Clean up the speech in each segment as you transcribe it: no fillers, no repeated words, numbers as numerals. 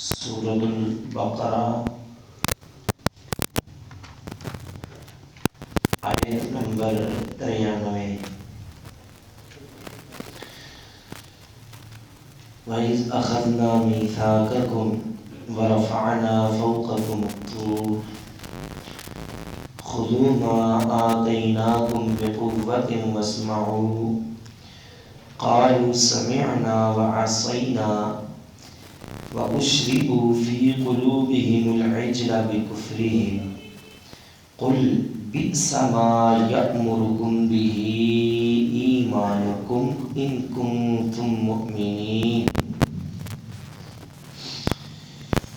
سورۃ البقرہ آیت نمبر 93۔ وَإِذْ أَخَذْنَا مِيثَاقَكُمْ وَرَفَعْنَا فَوْقَكُمُ الطُّورَ خُذُوا مَا آتَيْنَاكُمْ بِقُوَّةٍ وَاسْمَعُوا قَالُوا سَمِعْنَا وَعَصَيْنَا وَأُشْرِبُوا فِي قُلُوبِهِمُ الْعِجْلَ بِكُفْرِهِمْ قُلْ بِئْسَ مَا يَأْمُرُكُمْ بِهِ إِيمَانُكُمْ إِن كُنتُم مُّؤْمِنِينَ۔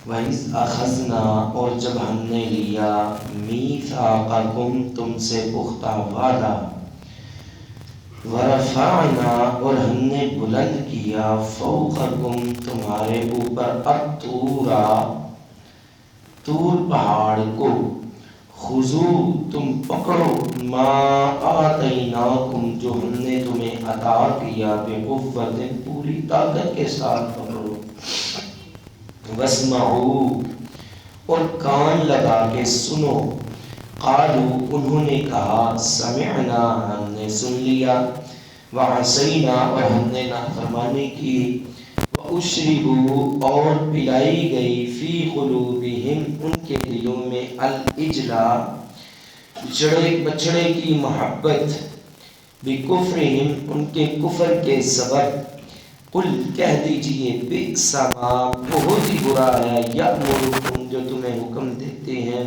وَإِذْ أَخَذْنَا اور جب ہم نے لیا مِيثَاقَكُمْ تم سے پختہ وعدہ، وَرَفَعْنَا اور ہم نے بلند کیا فوقکم تمہارے اوپر الطورا طور پہاڑ کو، خذو تم پکڑو ما آتیناکم جو ہم نے تمہیں عطا کیا بقوت پوری طاقت کے ساتھ پکڑو، واسمعوا اور کان لگا کے سنو، قالو انہوں نے کہا سمعنا ہم نے سن لیا، وعصینا اور ہم نے نافرمانی کی، واشربوا اور پلائی گئی فی قلوبہم ان کے دلوں میں العجلہ بچڑے کی محبت، بکفرہم ان کے کفر کے سبب، قل کہہ دیجئے بئس ما بہت ہی برا ہے یأمرکم جو تمہیں حکم دیتے ہیں،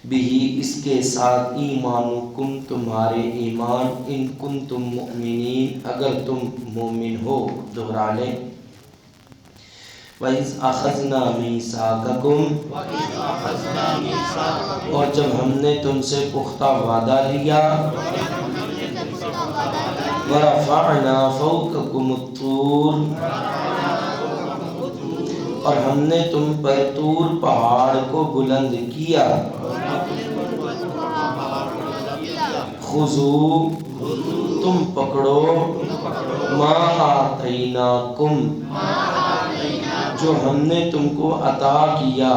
بھی اس کے ساتھ ایمانکم تمہارے ایمان، ان کنتم مؤمنین اگر تم مومن ہو۔ دوہرا لیں، وَإِذْ أَخَذْنَا مِيثَاقَكُمْ اور جب ہم نے تم سے پختہ وعدہ لیا، وَرَفَعْنَا فَوْقَكُمُ الطُّورَ اور ہم نے تم پر طور پہاڑ کو بلند کیا، خذو تم پکڑو ما آتیناکم جو ہم نے تم کو عطا کیا،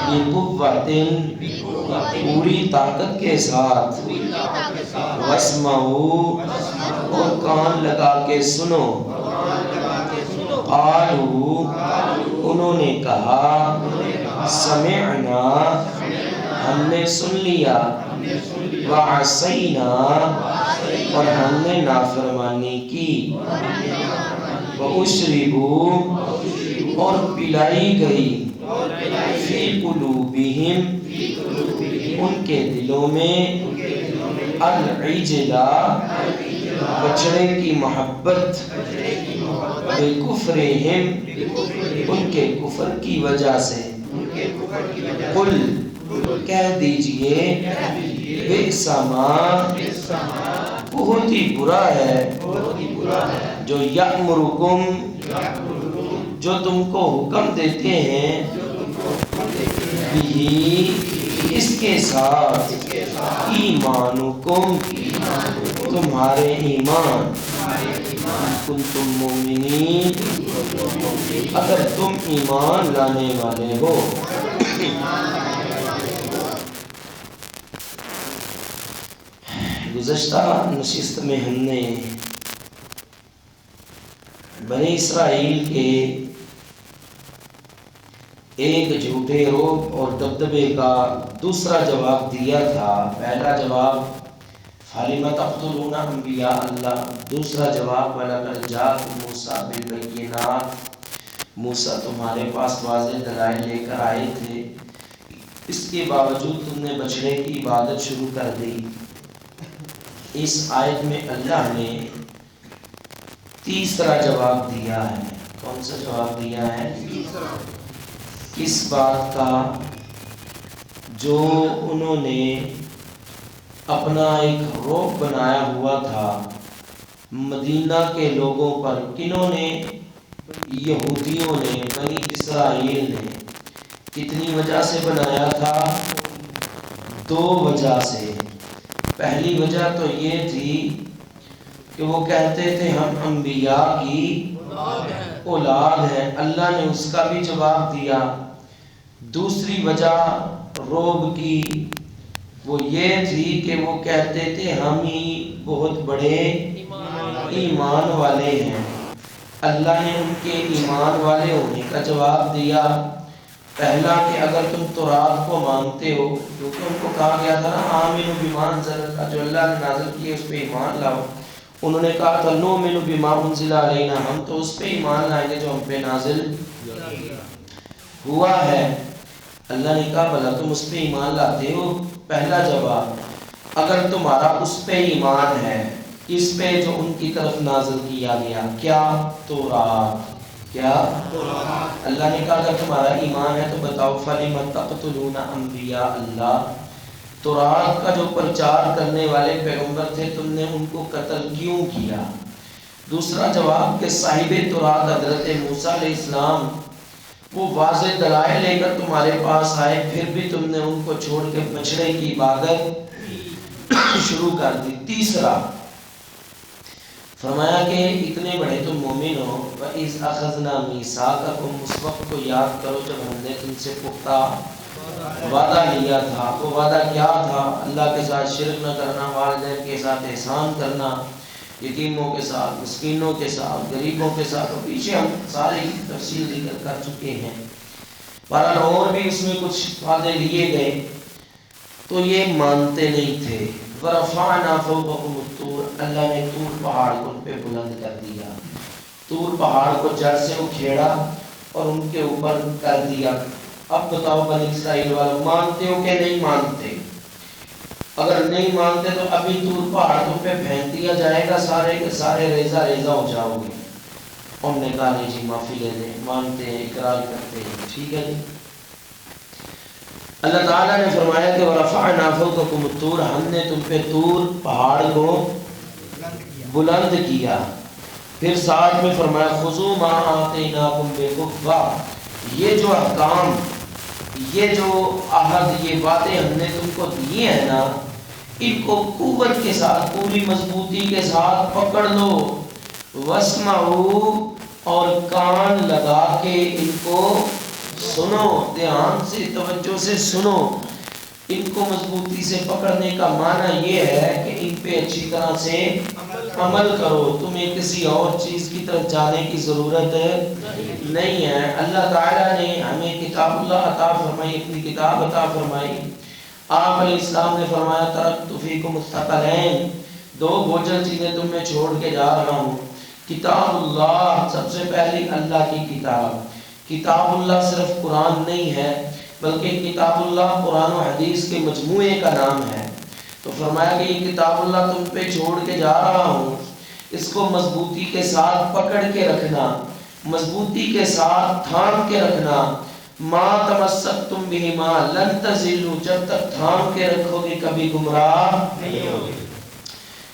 بقوۃ پوری طاقت کے ساتھ، واسمعوا اور کان لگا کے سنو، قالوا انہوں نے کہا سمعنا ہم نے سن لیا، وعصینا اور ہم نے نافرمانی کی، واشربوا اور پلائی گئی فی قلوبہم ان کے دلوں میں العجلہ بچڑے کی محبت، بکفرہم ان کے کفر کی وجہ سے، قل کہہ دیجئے بئس ما بہت ہی برا ہے جو یأمرکم جو تم کو حکم دیتے ہیں، بھی اس کے ساتھ ایمانکم تمہارے ایمان، کنتم مومنین اگر تم ایمان لانے والے ہو۔ گزشتہ نشست میں ہم نے بنی اسرائیل کے ایک جھوٹے روب اور دبدبے کا دوسرا جواب دیا تھا۔ پہلا جواب فَلِمَ تَقْتُلُونَ أَنْبِيَاءَ اللَّهِ، دوسرا جواب وَلَقَدْ جَاءَكُم مُوسَىٰ بِالْبَيِّنَاتِ، موسیٰ تمہارے پاس واضح دلائل لے کر آئے تھے، اس کے باوجود تم نے بچڑے کی عبادت شروع کر دی۔ اس آیت میں اللہ نے تیسرا جواب دیا ہے۔ کون سا جواب دیا ہے؟ کس بات کا؟ جو انہوں نے اپنا ایک رعب بنایا ہوا تھا مدینہ کے لوگوں پر۔ کنہوں نے؟ یہودیوں نے، بنی اسرائیل نے۔ کتنی وجہ سے بنایا تھا؟ دو وجہ سے۔ پہلی وجہ تو یہ تھی کہ وہ کہتے تھے ہم انبیاء کی اولاد ہیں، اللہ نے اس کا بھی جواب دیا۔ دوسری وجہ روب کی وہ یہ تھی کہ وہ کہتے تھے ہم ہی بہت بڑے ایمان والے ہیں۔ اللہ نے ان کے ایمان والے ہونے کا جواب دیا۔ پہلا کہ اگر تم تورات کو مانتے ہو، کیونکہ ان کو کہا گیا تھا نا آمنوا بما انزل، جو اللہ نے نازل کیے اس پہ ایمان لاؤ۔ انہوں نے کہا تھا نؤمن بما انزل علینا، ہم تو اس پہ ایمان لائیں گے جو ہم پہ نازل ہوا ہے۔ اللہ نے کہا بھلا تم اس پہ ایمان لاتے ہو؟ پہلا جواب اگر تمہارا اس پہ ایمان ہے، اس پہ جو ان کی طرف نازل کیا گیا، کیا؟ تورات۔ کیا؟ اللہ نے کہا اگر تمہارا ایمان ہے تو بتاؤ فَلِمَ تَقْتُلُونَ انبیاء اللہ، تورات کا جو پرچار کرنے والے پیغمبر تھے تم نے ان کو قتل کیوں کیا؟ دوسرا جواب کہ صاحب تورات حضرت موسیٰ علیہ السلام وہ واضح دلائل لے کر تمہارے پاس آئے، پھر بھی تم نے ان کو چھوڑ کے بچڑے کی عبادت شروع کر دی۔ تیسرا فرمایا کہ اتنے بڑے تم مومن ہو، وَإِذْ أَخَذْنَا مِيثَاقَكُمْ، اس وقت کو یاد کرو جب ہم نے تم سے پختہ وعدہ لیا تھا۔ وہ وعدہ کیا تھا؟ اللہ کے ساتھ شرک نہ کرنا، والدین کے ساتھ احسان کرنا، یتیموں کے ساتھ، مسکینوں کے ساتھ، غریبوں کے ساتھ، اور پیچھے ہم ساری تفصیل ذکر کر چکے ہیں۔ بہرحال اور بھی اس میں کچھ وعدے لیے گئے تو یہ مانتے نہیں تھے۔ وَرَفَعْنَا فَوْقَكُمُ الطُّورَ، اللہ نے طور پہاڑ کو ان پہ بلند کر دیا، طور پہاڑ کو جڑ سے اکھیڑا اور ان کے اوپر کر دیا۔ اب بتاؤ بنی اسرائیل والوں مانتے ہو کہ نہیں مانتے؟ اگر نہیں مانتے تو ابھی طور پہاڑ تم پہ پھینک دیا جائے گا، سارے کے سارے ریزہ ریزہ ہو جاؤ گے۔ انہوں نے کہا نہیں جی معافی لے لیں، مانتے ہیں، اقرار کرتے ہیں، ٹھیک ہے جی۔ اللہ تعالیٰ نے فرمایا کہ وَرَفَعْنَا فَوْقَكُمُ الطُّورَ، ہم نے تم پہ طور پہاڑ کو بلند کیا۔ پھر ساتھ میں فرمایا خُذُوا مَا آتَيْنَاكُمْ بِقُوَّةٍ، یہ جو احکام، یہ جو عہد، یہ باتیں ہم نے تم کو دیے ہیں نا، ان کو قوت کے ساتھ، پوری مضبوطی کے ساتھ پکڑ لو۔ وَاسْمَعُوا، اور کان لگا کے ان کو سنو، دھیان سے توجہ سے سنو۔ ان کو مضبوطی سے پکڑنے کا معنی یہ ہے کہ ان پہ اچھی طرح سے عمل کرو، تمہیں کسی اور چیز کی طرف جانے کی ضرورت نہیں ہے۔ اللہ تعالیٰ نے ہمیں کتاب اللہ عطا فرمائی، اپنی کتاب عطا فرمائی۔ آپ علیہ السلام نے فرمایا ترکت فیکم الثقلین، دو بوجھل چیزیں تم میں چھوڑ کے جا رہا ہوں۔ کتاب اللہ، سب سے پہلی اللہ کی کتاب۔ کتاب اللہ صرف قرآن نہیں ہے بلکہ کتاب اللہ قرآن و حدیث کے مجموعے کا نام ہے۔ تو فرمایا کہ یہ کتاب اللہ تم پہ چھوڑ کے جا رہا ہوں، اس کو مضبوطی کے ساتھ پکڑ کے رکھنا، مضبوطی کے ساتھ تھام کے رکھنا۔ ما تمسکتم بہما لن تضلوا، جب تک تھام کے رکھو گے کبھی گمراہ نہیں ہوگے۔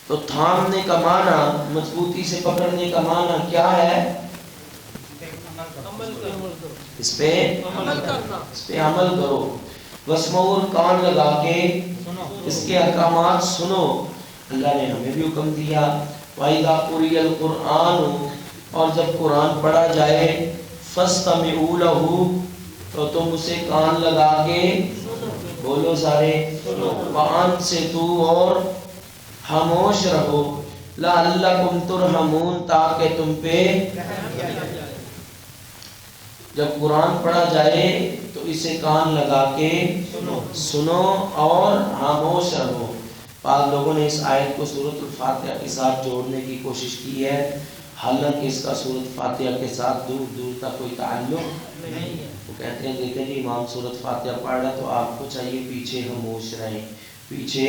تو تھامنے کا معنی، مضبوطی سے پکڑنے کا معنی کیا ہے؟ اس پہ عمل کرو۔ وَاسْمَعُوا، کان لگا کے اس کے احکامات سنو۔ اللہ نے ہمیں بھی حکم دیا وَإِذَا قُرِئَ الْقُرْآنُ، اور جب قرآن پڑھا جائے فَاسْتَمِعُوا لَهُ، تو تم اسے کان لگا کے بولو سارے، وَأَنصِتُوا، اور خاموش رہو، لَعَلَّكُمْ تُرْحَمُونَ، تاکہ تم پہ جب قرآن پڑھا جائے تو اسے کان لگا کے سنو اور خاموش رہو۔ بعض لوگوں نے اس آیت کو سورۃ الفاتحہ کے ساتھ جوڑنے کی کوشش کی ہے، حالانکہ اس کا سورۃ فاتحہ کے ساتھ دور دور تک کوئی تعلق نہیں ہے۔ وہ کہتے ہیں دیکھیں جی امام سورۃ فاتحہ پڑھ رہا تو آپ کو چاہیے پیچھے خاموش رہیں، پیچھے،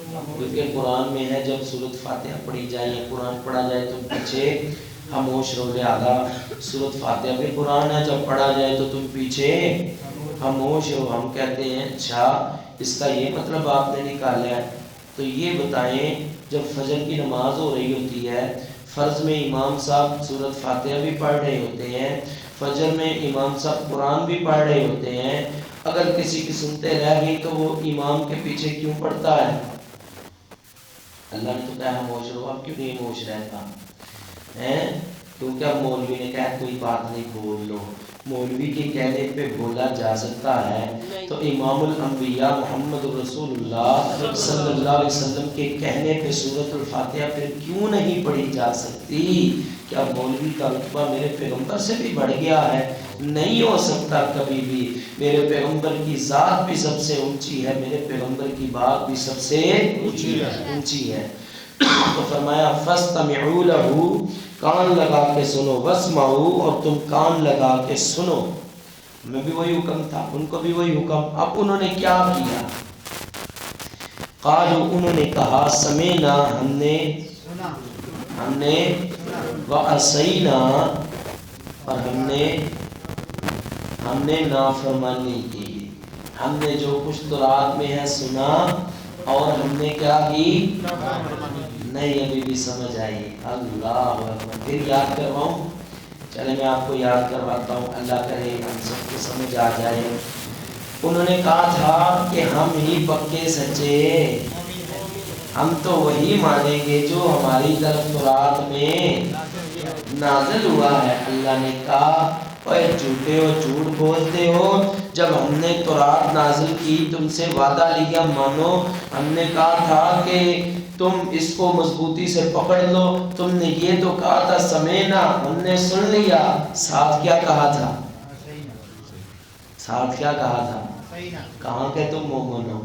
کیونکہ قرآن میں ہے جب سورۃ فاتحہ پڑھی جائے یا قرآن پڑھا جائے تو پیچھے خاموش رہو، لہذا سورۃ فاتحہ بھی قرآن ہے، جب پڑھا جائے تو تم پیچھے خاموش ہو۔ ہم کہتے ہیں اچھا اس کا یہ مطلب آپ نے نکالا ہے، تو یہ بتائیں جب فجر کی نماز ہو رہی ہوتی ہے، فرض میں امام صاحب سورۃ فاتحہ بھی پڑھ رہے ہوتے ہیں، فجر میں امام صاحب قرآن بھی پڑھ رہے ہوتے ہیں، اگر کسی کی سنتے رہ گئی تو وہ امام کے پیچھے کیوں پڑھتا ہے؟ اللہ نے تو کہا موج رہو، اب کیوں نہیں موج رہتا ہے؟ کیونکہ اب مولوی نے کہا کوئی بات نہیں بول لو، مولوی کے کہنے پہ بولا جا سکتا ہے تو امام الانبیاء محمد رسول اللہ صلی اللہ علیہ وسلم کے کہنے پہ سورۃ الفاتحہ پھر کیوں نہیں پڑھی جا سکتی؟ کیا مولوی کا رتبہ میرے پیغمبر سے بھی بڑھ گیا ہے؟ نہیں ہو سکتا کبھی بھی۔ میرے پیغمبر کی ذات بھی سب سے اونچی ہے، میرے پیغمبر کی بات بھی سب سے اونچی ہے۔ تو فرمایا فاستمعوا لہ، کان لگا کے سنو، واسمعوا، اور تم کان لگا کے سنو۔ ہمیں بھی وہی حکم تھا، ان کو بھی وہی حکم۔ اب انہوں نے کیا کیا؟ قالوا، انہوں نے کہا سمعنا، ہم نے وعصینا، اور ہم نے نافرمانی کی۔ ہم نے جو کچھ تورات میں ہے سنا اور ہم نے کیا کی؟ نہیں ابھی بھی سمجھ آئی۔ اللہ اکبر، پھر یاد کرواؤں؟ چلے میں آپ کو یاد کرواتا ہوں، اللہ کرے ہم سب کو سمجھ آ جائے۔ انہوں نے کہا تھا کہ ہم ہی پکے سچے، ہم تو وہی مانیں گے جو ہماری طرف تورات میں نازل ہوا ہے۔ اللہ نے کہا اوے جھوٹے ہو، جھوٹ بولتے ہو، جب ہم نے تورات نازل کی تم سے وعدہ لیا مانو، ہم نے کہا تھا کہ تم اس کو مضبوطی سے پکڑ لو، تم نے یہ تو کہا تھا سمینا، ہم نے سن لیا، ساتھ کیا کہا تھا؟ ساتھ کیا کہا تھا؟ کہاں کہ تم مومن ہو؟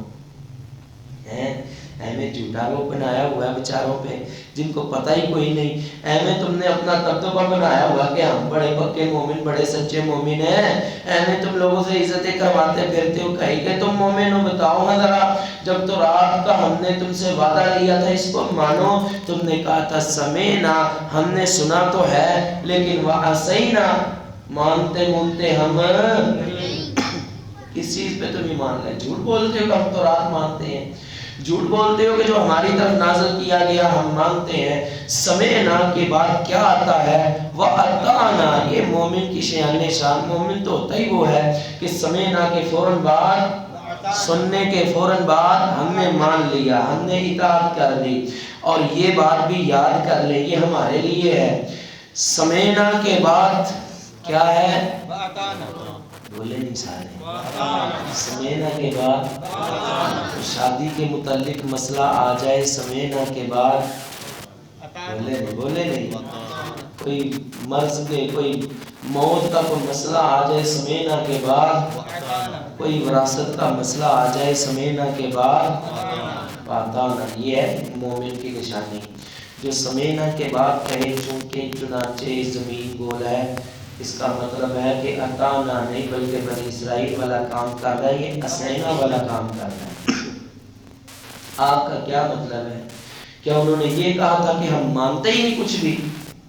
ہمیں جھوٹا روپ بنایا ہوا ہے بیچاروں پہ جن کو پتہ ہی کوئی نہیں۔ ہمیں تم نے اپنا دبدبہ بنایا ہوا کہ ہم بڑے پکے مومن، بڑے سچے مومن ہیں، ہمیں تم لوگوں سے عزتیں کرواتے پھرتے ہو، کہیں کہ تم مومن ہو؟ بتاؤ نا ذرا، جب تو رات کا ہم نے تم سے وعدہ لیا تھا اس کو مانو، تم نے کہا تھا سمینا، ہم نے سنا تو ہے، لیکن وعصینا، مانتے مانتے ہم کس چیز پہ تم ایمان لائے؟ جھوٹ بولتے ہو کہ ہم تو رات مانتے ہیں، جھوٹ بولتے ہو کہ جو ہماری طرف نازل کیا گیا ہم مانتے ہیں۔ سمعنا کے بعد کیا آتا ہے؟ وَأَطَعْنَا، یہ مومن کی شان شان، مومن تو ہوتا ہی وہ ہے کہ سمعنا کے فوراً بعد، سننے کے فوراً بعد ہم نے مان لیا، ہم نے اطاعت کر لی۔ اور یہ بات بھی یاد کر لیں، یہ ہمارے لیے ہے، سمعنا کے بعد کیا ہے؟ بولے نہیں سارے، سمینا کے بعد شادی کے متعلق مسئلہ آ جائے، سمینا کے بعد بولے نہیں، کوئی مرض کے، کوئی موت کا کوئی مسئلہ آ جائے، سمینا کے بعد، کوئی وراثت کا مسئلہ آ جائے، سمینا کے بعد پاتانا۔ یہ ہے مومن کی نشانی، جو سمینا کے بعد کہے چونکہ چنانچہ زمین گول ہے، اس کا مطلب ہے کہ اطاعنا نہیں بلکہ بنی اسرائیل والا کام کر رہا ہے، یہ اسینا والا کام کر رہا ہے۔ آپ کا کیا مطلب ہے؟ کیا انہوں نے یہ کہا تھا کہ ہم مانتے ہی نہیں کچھ بھی؟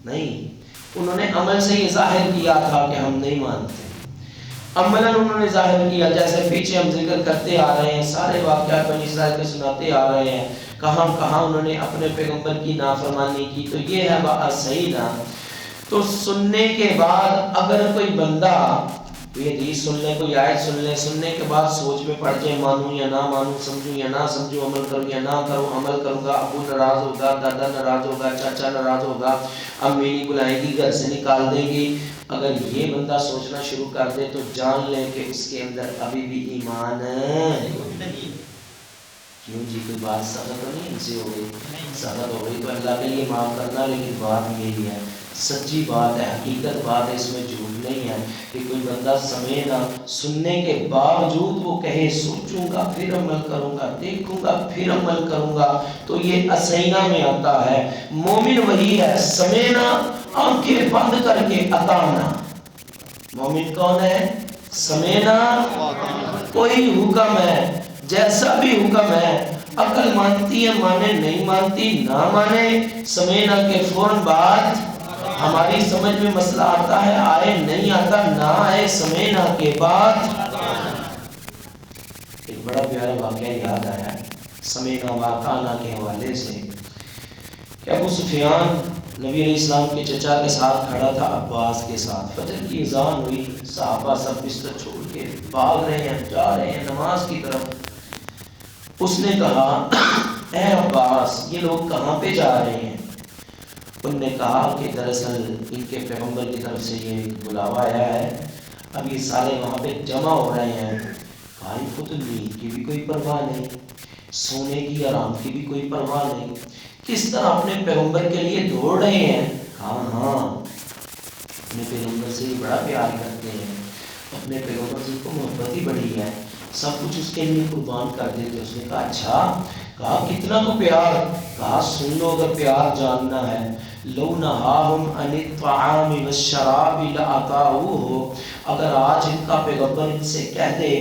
نہیں، انہوں نے عمل سے یہ ظاہر کیا تھا کہ ہم نہیں مانتے، عملاً انہوں نے ظاہر کیا، جیسے پیچھے ہم ذکر کرتے آ رہے ہیں، سارے واقعات بنی اسرائیل کے سناتے آ رہے ہیں، کہاں کہاں انہوں نے اپنے پیغمبر کی نافرمانی کی۔ تو یہ ہے وَأَصَیْنَا۔ تو سننے کے بعد اگر کوئی بندہ یہ حدیث سن لے، کوئی آیت سن لے، سننے کے بعد سوچ میں پڑ جائے مانوں یا نہ مانوں، سمجھوں یا نہ سمجھوں، عمل کروں یا نہ کروں، عمل کروں گا ابو ناراض ہوگا، دادا ناراض ہوگا، چاچا ناراض ہوگا، امی نہیں بلائے گی، گھر سے نکال دے گی، اگر یہ بندہ سوچنا شروع کر دے تو جان لے کہ اس کے اندر ابھی بھی ایمان نہیں۔ کیوں جی کوئی بات سخت تو نہیں ان سے ہو گئی؟ سخت ہو گئی تو اللہ کے لیے معاف کرنا، لیکن بات یہی ہے، سچی بات ہے، حقیقت بات ہے، اس میں جھوٹ نہیں ہے کہ کوئی بندہ سمینا، سننے کے باوجود وہ کہے سوچوں گا پھر عمل کروں گا، دیکھوں گا پھر عمل کروں گا، تو یہ اسینا میں آتا ہے۔ مومن وہی ہے، سمینا آنکھیں بند کر کے اطاعنا۔ مومن کون ہے؟ سمینا، کوئی حکم ہے، جیسا بھی حکم ہے، عقل مانتی ہے مانے، نہیں مانتی نہ مانے، سمینا کے فوراً بعد ہماری سمجھ میں مسئلہ آتا ہے، آئے نہیں آتا نہ آئے، سمینا کے بعد۔ ایک بڑا پیارا واقعہ یاد آیا سمینا واقعنا کے حوالے سے کہ ابو سفیان نبی علیہ السلام کے چچا کے ساتھ کھڑا تھا، عباس کے ساتھ، فجر کی اذان ہوئی، صحابہ سب بستر چھوڑ کے بھاگ رہے ہیں، جا رہے ہیں نماز کی طرف۔ اس نے کہا اے عباس یہ لوگ کہاں پہ جا رہے ہیں؟ انہوں نے کہا کہ دراصل ان کے پیغمبر کی طرف سے یہ بلاوا آیا ہے، اب یہ سارے وہاں پہ جمع ہو رہے ہیں۔ بھائی کو تو نیند کی بھی کوئی پرواہ نہیں، سونے کی آرام کی بھی کوئی پرواہ نہیں، کس طرح اپنے پیغمبر کے لیے دوڑ رہے ہیں۔ ہاں اپنے پیغمبر سے بڑا پیار کرتے ہیں، اپنے پیغمبر سے کو محبت ہی بڑی ہے، سب کچھ اس کے لیے قربان کر دیتے۔ اس نے کہا اچھا، کہا کتنا کو پیار؟ کہا سن لو اگر پیار جاننا ہے، لو نہاہم عن الطعام والشراب لأطاعوہ، اگر آج ان کا پیغمبر ان سے کہہ دے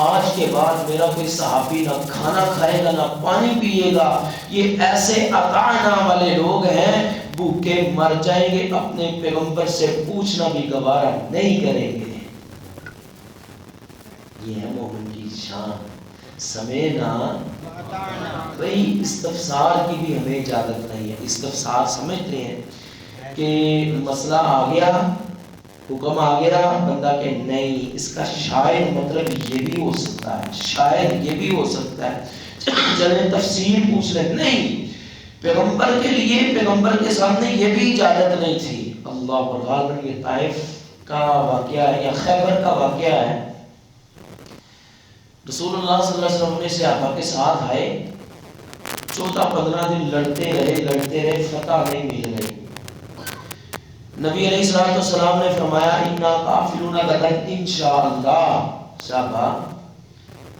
آج کے بعد میرا کوئی صحابی نہ کھانا کھائے گا نہ پانی پیے گا، یہ ایسے اطاعنا والے لوگ ہیں بھوکے مر جائیں گے، اپنے پیغمبر سے پوچھنا بھی گوارا نہیں کریں گے۔ یہ ہے مومن کی شان، سمینا بھئی استفسار کی بھی ہمیں اجازت نہیں ہے۔ استفسار سمجھتے ہیں کہ مسئلہ آ گیا، حکم آ گیا، بندہ کہ نہیں اس کا شاید مطلب یہ بھی ہو سکتا ہے، شاید یہ بھی ہو سکتا ہے، چلیں تفسیر پوچھ لیں۔ نہیں، پیغمبر کے لیے پیغمبر کے سامنے یہ بھی اجازت نہیں تھی۔ اللہ پر غالباً یہ طائف کا واقعہ ہے یا خیبر کا واقعہ ہے۔ رسول اللہ صلی اللہ علیہ وسلم نے صحابہ کے ساتھ آئے، 14-15 دن لڑتے رہے، فتح نہیں مل رہی۔ نبی علیہ السلام نے فرمایا اِنَّا قَافِلُونَ غَدًا انشاءاللہ، صحابہ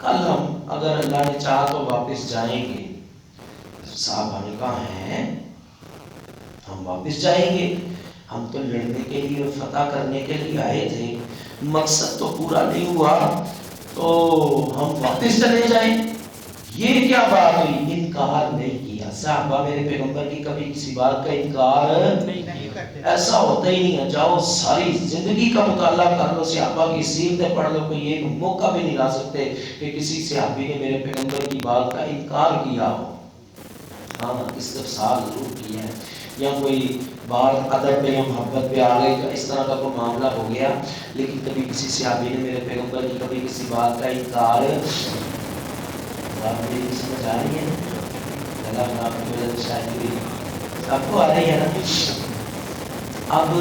کل ہم اگر اللہ نے چاہا تو واپس جائیں گے۔ صحابہ نے کہا ہیں ہم واپس جائیں گے؟ ہم تو لڑنے کے لیے اور فتح کرنے کے لیے آئے تھے، مقصد تو پورا نہیں ہوا تو ہم واپس چلے جائیں؟ یہ کیا بات ہوئی؟ انکار نہیں کیا صحابہ، میرے پیغمبر کی کبھی کسی بات کا انکار نہیں کرتے، ایسا ہوتا ہی نہیں ہے۔ جاؤ ساری زندگی کا مطالعہ کر لو، صحابہ کی سیرتیں پڑھ لو، کوئی ایک موقع بھی نہیں لا سکتے کہ کسی صحابی نے میرے پیغمبر کی بات کا انکار کیا ہو۔ ہاں استفسار ضرور کیا ہے، یا کوئی بات ادب میں یا محبت پہ آ گئی تو اس طرح کا کوئی معاملہ ہو گیا، لیکن کبھی کسی صحابی نے میرے پیغمبر کی کبھی کسی بات کا انکار، بات میری سمجھ آ رہی ہے؟ آپ کو آ رہی ہے نا؟ اب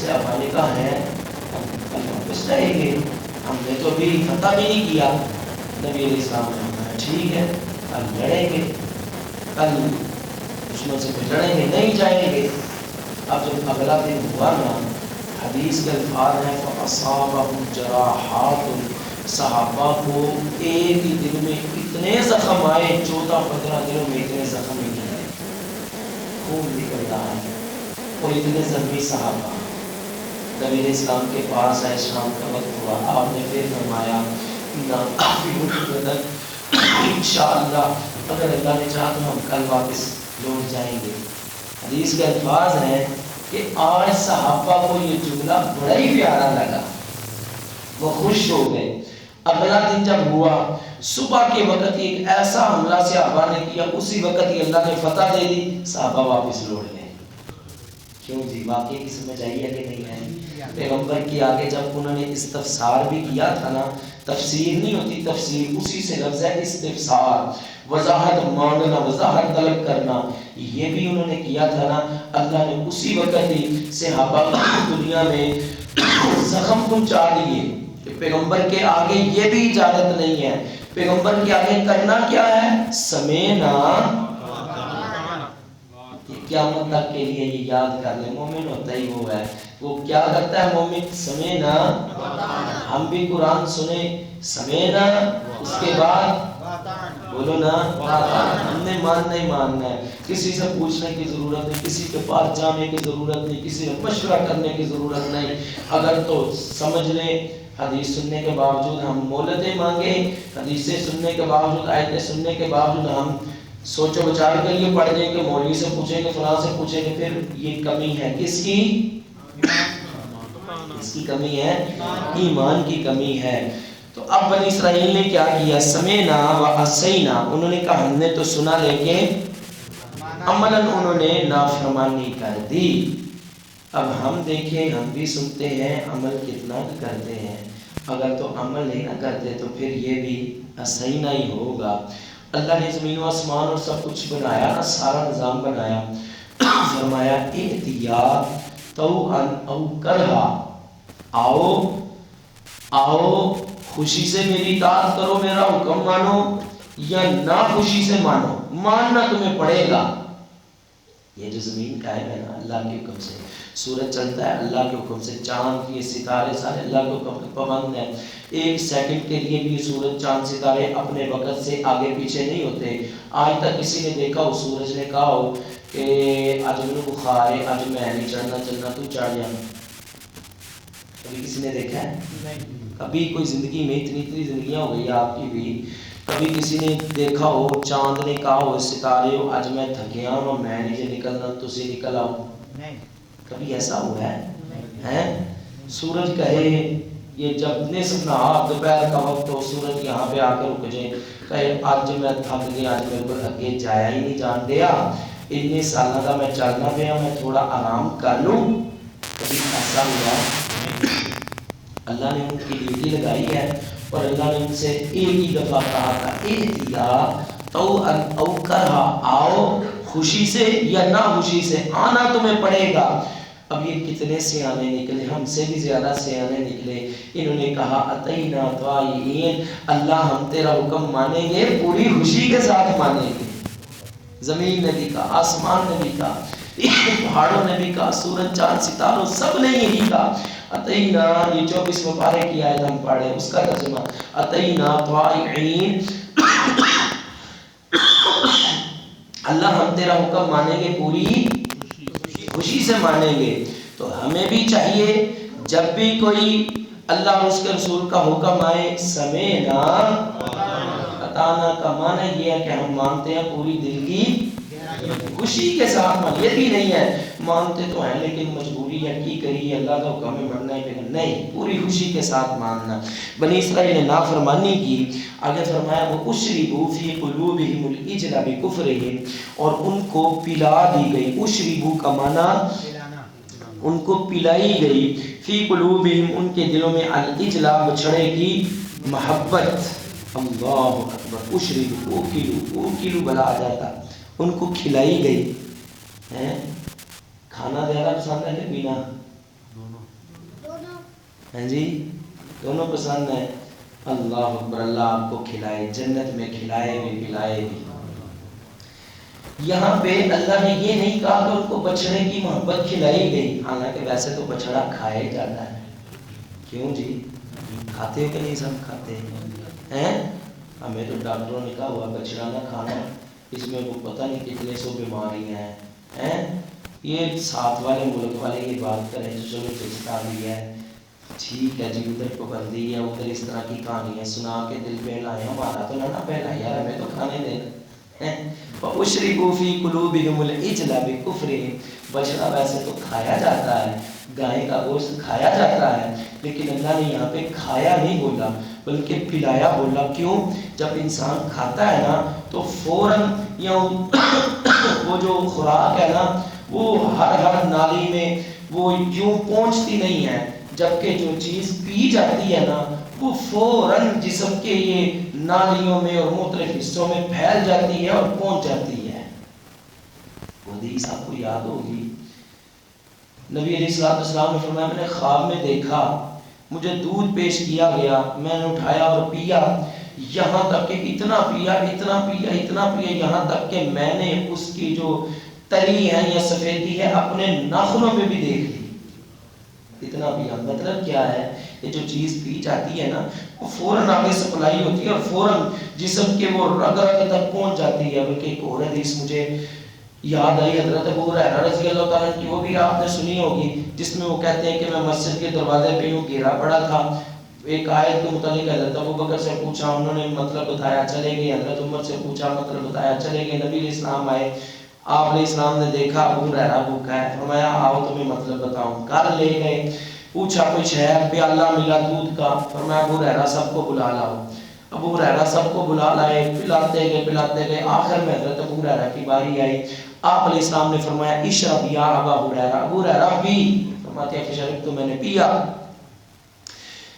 صحابہ نے کہا ہے ہم واپس جائیں گے، ہم نے تو ابھی فتح بھی نہیں کیا۔ نبی علیہ السلام نے کہا ٹھیک ہے کل لڑیں گے، کل دشمن سے لڑیں گے، نہیں جائیں گے۔ اب جب اگلا دن ہوا نا، حدیث کے الفاظ ہیں فَأَصَابَهُمْ جَرَاحَاتٌ، صحابہ کو ایک ہی دن میں اتنے زخم آئے، 14-15 دنوں میں اتنے زخم ہی نہیں آئے، خون نکل رہا ہے، اور اتنے زخمی صحابہ۔ نبی علیہ السلام کے پاس آئے، شام کا وقت ہوا، آپ نے پھر فرمایا انشاءاللہ اگر اللہ نے چاہا تو ہم کل واپس لوٹ جائیں گے۔ حدیث کے الفاظ ہیں کہ آج صحابہ کو یہ جملہ بڑا ہی پیارا لگا، وہ خوش ہو گئے۔ اگلا دن جب ہوا، صبح کے وقت ایک ایسا حملہ صحابہ نے کیا، اسی وقت ہی اللہ نے فتح دے دی، صحابہ واپس لوٹ گئے۔ کیوں جی؟ واقعی کی سمجھ آئی ہے کہ نہیں ہے؟ پیغمبر کی آگے جب انہوں نے استفسار بھی کیا تھا نا، تفسیر نہیں ہوتی، تفسیر اسی سے لفظ ہے استفسار، وضاحت مانگنا، وضاحت طلب کرنا، یہ بھی انہوں نے کیا تھا نا، اللہ نے اسی وقت ہی صحابہ دنیا میں زخم پہنچا دیے کہ پیغمبر کے آگے یہ بھی اجازت نہیں ہے۔ پیغمبر کے آگے کرنا کیا ہے؟ سمینا، قیامت تک کے لیے یہ یاد کر لیں، مومن ہوتا ہی وہ ہے، وہ کیا کرتا ہے مومن؟ سمینا، ہم بھی قرآن سنیں سمینا، اس کے بعد بولو نا ہم نے ماننا ہی ماننا ہے، کسی سے پوچھنے کی ضرورت نہیں، کسی کے پاس جانے کی ضرورت نہیں، کسی سے مشورہ کرنے کی ضرورت نہیں۔ اگر تو سمجھ لیں، حدیث سننے کے باوجود ہم مولتیں مانگیں، حدیثیں سننے کے باوجود، آیتیں سننے کے باوجود ہم سوچو بچار کے لیے پڑھ دیں کہ مولوی سے پوچھیں گے، فلاں سے پوچھیں گے، پھر یہ کمی ہے کس کی؟ اس کی کمی ہے، ایمان کی کمی ہے۔ تو اب بنی اسرائیل نے کیا کیا؟ سمینا و عصینا، انہوں نے کہا ہم نے تو سنا لیکن عملاً انہوں نے نافرمانی کر دی۔ اب ہم دیکھیں، ہم بھی سنتے ہیں، عمل کتنا کرتے ہیں، اگر تو عمل نہیں نہ کرتے تو پھر یہ بھی عصینا ہی ہوگا۔ اللہ نے زمین و آسمان اور سب کچھ بنایا نا، سارا نظام بنایا، فرمایا اتیا تو ان او کرہا، آؤ آؤ خوشی سے میری اطاعت کرو، میرا حکم مانو، یا نہ خوشی سے مانو، ماننا تمہیں پڑے گا۔ یہ جو زمین قائم ہے نا اللہ کے حکم سے، سورج چلتا ہے اللہ کے حکم سے، چاند یہ ستارے سارے اللہ کے حکم کے پابند ہیں، ایک سیکنڈ کے لیے بھی سورج چاند ستارے اپنے وقت سے آگے پیچھے نہیں ہوتے۔ آج تک کسی نے دیکھا ہو سورج نے کہا ہو کہ آج میرے بخار ہے، آج میں نہیں چڑھنا چلنا، تو چڑھ جانا؟ کبھی کسی نے دیکھا ہے؟ کبھی کوئی زندگی میں اتنی زندگیاں ہو گئی آپ کی بھی، کبھی کسی نے دیکھا ہو چاند نے کہا ہو ستارے ہو آج میں تھکیا ہوں میں نہیں جے نکلنا تسی نکل آؤ؟ کبھی ایسا ہوا ہے؟ سورج کہے یہ جب نصف نہار دوپہر کا وقت ہو، سورج یہاں پہ آ کے رک جائے، کہے آج میں تھک گیا، آج میرے کو آگے جایا ہی نہیں جان دیا، اتنے سالوں کا میں چلنا پیا، میں تھوڑا آرام کر لوں؟ کبھی ایسا ہوا؟ اللہ نے ان کی ڈیوٹی لگائی ہے، اور اللہ نے ان سے ایک ہی دفعہ کہا تھا اہدیا تو ان او کرہا، آؤ خوشی سے یا نہ خوشی سے، آنا تمہیں پڑے گا۔ اب یہ کتنے سیانے نکلے، ہم سے بھی زیادہ سیانے نکلے، انہوں نے کہا اتینا طائعین، اللہ ہم تیرا حکم مانیں گے، پوری خوشی کے ساتھ مانیں گے۔ زمین نے بھی کہا، آسمان نے بھی کہا، پہاڑوں نے بھی کہا، سورج چاند ستاروں سب نے یہی کہا اتینا، یہ 24 مبارک کی آیت ہم پڑھے اس کا ترجمہ اتینا طائعین، اللہ ہم تیرا حکم مانیں گے، پوری خوشی سے مانیں گے۔ تو ہمیں بھی چاہیے جب بھی کوئی اللہ اور اس کے رسول کا حکم آئے، سمعنا اطعنا کا معنی یہ ہے کہ ہم مانتے ہیں پوری دل کی خوشی کے ساتھ، یہ بھی نہیں ہے مانتے تو ہیں لیکن مجبوری ہے کی کریے، اللہ کا حکم ہے ماننا ہی پڑے گا، نہیں، پوری خوشی کے ساتھ ماننا۔ بنی اسرائیل نے نافرمانی کی، آگے فرمایا وَأُشْرِبُوا فِي قُلُوبِهِمُ الْعِجْلَ بِكُفْرِهِمْ، اور ان کو پلا دی گئی، اشربو کا معنی ان کو پلائی گئی، فی قلوبہم ان کے دلوں میں، العجلہ بچھڑے کی محبت، اللہ اکبر، اشربو اوکلو بلا آ جاتا، ان کو کھلائی گئی ہے۔ کھانا زیادہ پسند ہے کہ پینا؟ ہیں جی دونوں پسند ہے۔ اللہ اکبر، اللہ آپ کو کھلائے، جنت میں کھلائے بھی پلائے بھی۔ یہاں پہ اللہ نے یہ نہیں کہا کہ ان کو بچڑے کی محبت کھلائی گئی، حالانکہ ویسے تو بچڑا کھایا ہی جاتا ہے، کیوں جی؟ کھاتے ہو کہ نہیں؟ سب کھاتے ہیں۔ ہمیں تو ڈاکٹروں نے کہا ہوا بچڑا نہ کھانا، اس میں وہ پتہ نہیں کتنے سو بیماریاں ہیں۔ یہ ساتھ والے ملک والے یہ بات کریں جو چلو چستا بھی ہے، ٹھیک ہے جی، ادھر پابندی ہے، ادھر اس طرح کی کہانی ہے، سنا کے دل پہ لائے، ہمارا تو نہ پہلا یار، ہمیں تو کھانے دینا۔ وَأُشْرِبُوا فِي قُلُوبِهِمُ الْعِجْلَ بِكُفْرِهِمْ، بچڑا ویسے تو کھایا جاتا ہے، گائے کا گوشت کھایا جاتا ہے، لیکن اللہ نے یہاں پہ کھایا نہیں بولا بلکہ پلایا بولا۔ کیوں؟ جب انسان کھاتا ہے نا تو فوراً یا وہ جو خوراک ہے نا وہ ہر نالی میں وہ یوں پہنچتی نہیں ہے، جبکہ جو چیز پی جاتی ہے نا وہ فوراً جسم کے یہ نالیوں میں اور مختلف حصوں میں پھیل جاتی ہے اور پہنچ جاتی ہے۔ وہ حدیث آپ کو یاد ہوگی، نبی علیہ السلام نے فرمایا میں نے خواب میں دیکھا، مجھے دودھ پیش کیا گیا، میں نے اٹھایا اور پیا، یہاں تک کہ اتنا پیا اتنا پیا اتنا پیا، یہاں تک کہ میں نے اس کی جو تری ہے یا سفیدی ہے اپنے ناخنوں پہ بھی دیکھ لی، اتنا پیا۔ مطلب کیا ہے؟ یہ جو چیز پی جاتی ہے نا وہ فوراً آگے سپلائی ہوتی ہے اور فوراً جسم کے وہ رگ رگ تک پہنچ جاتی ہے۔ بلکہ ایک اور حدیث مجھے یاد آئی، حضرت ابو ہریرہ رضی اللہ تعالیٰ کی، وہ بھی آپ نے سنی ہوگی، جس میں وہ کہتے ہیں کہ میں مسجد کے دروازے پہ یوں گھیرا پڑا تھا، ایک آیت کے متعلق حضرت ابو بکر سے پوچھا، انہوں نے مطلب بتایا، چلے گئے، حضرت عمر سے پوچھا، مطلب بتایا، چلے گئے، نبی علیہ السلام آئے، آپ علیہ السلام نے دیکھا ابو ہریرہ بھوکا ہے، فرمایا آؤ تمہیں مطلب بتاؤں، گھر لے گئے، پوچھا کچھ ہے، پیالہ ملا دودھ کا، فرمایا ابو ہریرہ سب کو بلا لاؤ، ابو ہریرہ سب کو بلا لائے، پلاتے گئے، آخر میں حضرت ابو ہریرہ کی باری آئی، آپ علیہ السلام نے فرمایا اشرب یا ابا ہریرہ، ابو ہریرہ پی، فرماتے ہیں فشرب، تو میں نے پیا،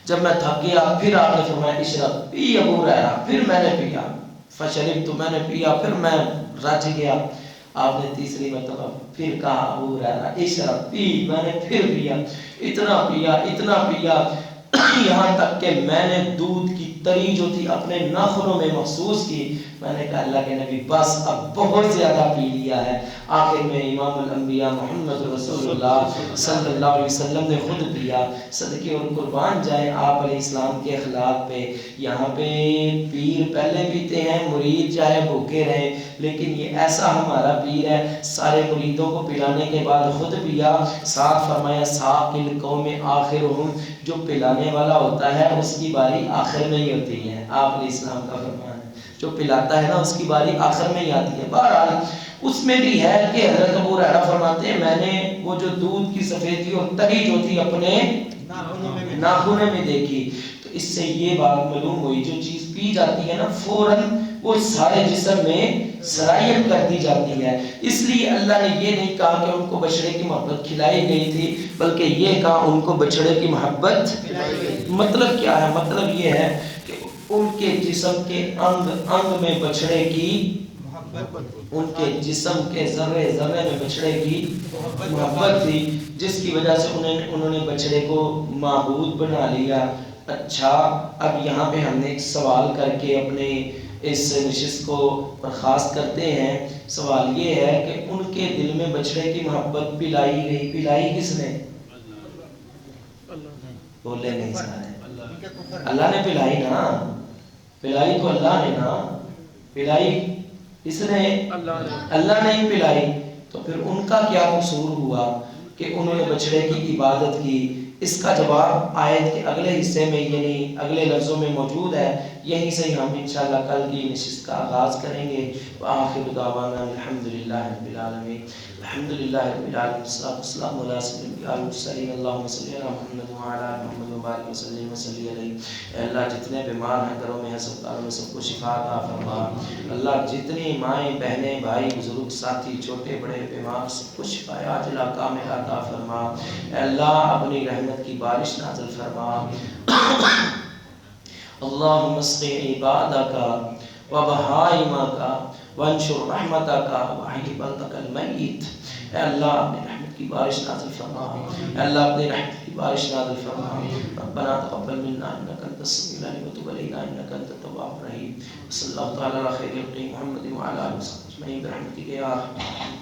جب میں تھک گیا پھر آپ نے فرمایا اشرب، پی ابو ہریرہ، پھر میں نے پیا، فشربت میں نے پیا، پھر میں رج گیا۔ آپ نے تیسری مرتبہ پھر کہا ابو ہریرہ اشرب، پی، میں نے پھر پیا، اتنا پیا یہاں تک کہ میں نے دودھ کی تری جو تھی اپنے ناخنوں میں محسوس کی۔ میں نے کہا اللہ کے نبی بس اب بہت زیادہ پی لیا ہے۔ آخر میں امام الانبیاء محمد رسول اللہ صلی اللہ علیہ وسلم نے خود پیا۔ صدقے اور قربان جائیں آپ علیہ السلام کے اخلاق پہ۔ یہاں پہ پیر پہلے پیتے ہیں، مرید چاہے بھوکے رہیں، لیکن یہ ایسا ہمارا پیر ہے، سارے مریدوں کو پلانے کے بعد خود پیا، ساتھ فرمایا ساقی القوم آخرہم، جو پلانے والا ہوتا ہے اس کی باری آخر میں ہی ہوتی ہے۔ آپ علیہ السلام کا فرمان ہے جو پلاتا ہے نا اس کی باری آخر میں ہی آتی ہے۔ بہرحال اس میں بھی ہے کہ حضرت ابو ہریرہ فرماتے ہیں میں نے وہ جو دودھ کی سفیدی اور تری جو تھی اپنے ناخنوں میں دیکھی، تو اس سے یہ بات معلوم ہوئی جو چیز پی جاتی ہے نا فوراً وہ سارے جسم میں سرایت کر دی جاتی ہے۔ اس لیے اللہ نے یہ نہیں کہا کہ ان کو بچڑے کی محبت کھلائی گئی تھی، بلکہ یہ کہا ان کو بچڑے کی محبت مطلب کیا ہے؟ مطلب یہ ہے کہ ان کے جسم کے انگ میں بچڑے کی ان کے جسم کے ذرے ذرے میں بچڑے کی محبت تھی، جس کی وجہ سے انہوں نے بچڑے کو معبود بنا لیا۔ اچھا اب یہاں پہ ہم نے ایک سوال کر کے اپنے اس نشست کو برخاست کرتے ہیں۔ سوال یہ ہے کہ ان کے دل میں بچڑے کی محبت پلائی گئی، پلائی کس نے؟ بولے نہیں سارے، اللہ نے پلائی نا، پلائی تو اللہ نے نا، پلائی اس نے اللہ نے ہی پلائی۔ تو پھر ان کا کیا قصور ہوا کہ انہوں نے بچڑے کی عبادت کی؟ اس کا جواب آیت کے اگلے حصے میں یعنی اگلے لفظوں میں موجود ہے، یہیں سے ہم انشاءاللہ کل کی نشست کا آغاز کریں گے۔ وآخر دعوانا الحمدللہ رب العالمین، الحمدللہ رب العالمین، السلام علیہ وسلم، اللہم صلی علی محمد وعلی آل محمد وبارک وسلم وصلی علیہ۔ اے اللہ جتنے بیمار ہیں گھروں میں ہسپتالوں میں سب کو شفا عطا فرما۔ اللہ جتنی مائیں بہنیں بھائی بزرگ ساتھی چھوٹے بڑے بیمار سب کو شفا عاجلہ کاملہ عطا فرما۔ اے اللہ اپنی رحمت کی بارش نازل فرما۔ اللہم اسقِ عبادک وبہائمک وانشر رحمتک وحی بلدک المیت۔ اے اللہ اپنی رحمت کی بارش نازل فرما، اے اللہ اپنی رحمت کی بارش نازل فرما۔ ربنا تقبل منا انک انت السمیع العلیم وتب علینا انک انت التواب الرحیم۔ صلی اللہ تعالی علی خیر خلقہ محمد وعلی آلہ وصحبہ اجمعین برحمتک یا ارحم الراحمین۔